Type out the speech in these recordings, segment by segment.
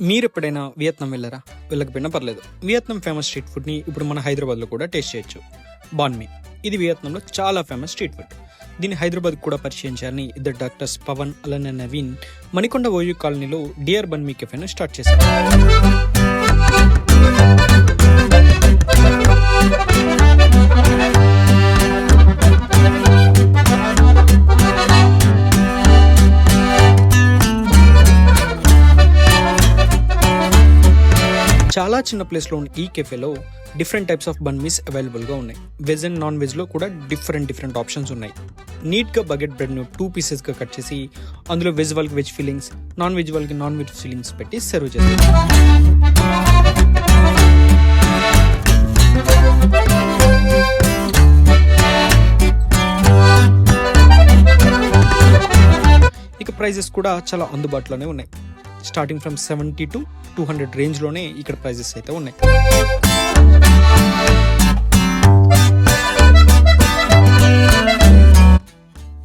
మీరెప్పుడైనా వియత్నాం వెళ్ళారా? వెళ్ళకపోయినా పర్లేదు. వియత్నాం ఫేమస్ స్ట్రీట్ ఫుడ్ని ఇప్పుడు మన హైదరాబాద్లో కూడా టేస్ట్ చేయొచ్చు. బాన్ మీ. ఇది వియత్నాంలో చాలా ఫేమస్ స్ట్రీట్ ఫుడ్. దీన్ని హైదరాబాద్ కూడా పరిచయం చేయాలని ఇద్దరు డాక్టర్స్ పవన్ అలానే నవీన్ మణికొండ ఓయూ కాలనీలో డియర్ బన్ మీ కెఫేను స్టార్ట్ చేశారు. చాలా చిన్న ప్లేస్లో ఉన్న ఈ కెఫేలో డిఫరెంట్ టైప్స్ ఆఫ్ బన్ మీస్ అవైలబుల్గా ఉన్నాయి. వెజ్ అండ్ నాన్ వెజ్లో కూడా డిఫరెంట్ ఆప్షన్స్ ఉన్నాయి. నీట్గా బకెట్ బ్రెడ్ను 2 పీసెస్గా కట్ చేసి అందులో వెజ్ వాళ్ళకి వెజ్ ఫీలింగ్స్, నాన్ వెజ్ వాళ్ళకి నాన్ వెజ్ ఫీలింగ్స్ పెట్టి సర్వ్ చేస్తారు. ఇక ప్రైజెస్ కూడా చాలా అందుబాటులోనే ఉన్నాయి. స్టార్టింగ్ ఫ్రమ్ 70 to 200 రేంజ్లోనే ఇక్కడ ప్రైజెస్ అయితే ఉన్నాయి.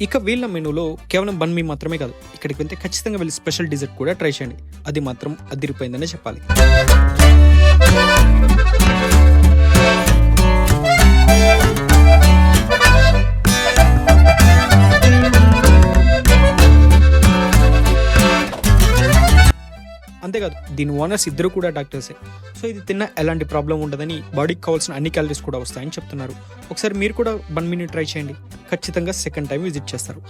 ఇక వీళ్ళ మెనూలో కేవలం బన్ మీ మాత్రమే కాదు, ఇక్కడికి వెళ్తే ఖచ్చితంగా వెళ్ళి స్పెషల్ డిజర్ట్ కూడా ట్రై చేయండి. అది మాత్రం అదిరిపోయిందనే చెప్పాలి. అంతేకాదు, దీని ఓనర్స్ ఇద్దరు కూడా డాక్టర్సే. సో ఇది తిన్న ఎలాంటి ప్రాబ్లం ఉండదని, బాడీకి కావాల్సిన అన్ని క్యాలరీస్ కూడా వస్తాయని చెప్తున్నారు. ఒకసారి మీరు కూడా బన్ మీని ట్రై చేయండి. ఖచ్చితంగా సెకండ్ టైం విజిట్ చేస్తారు.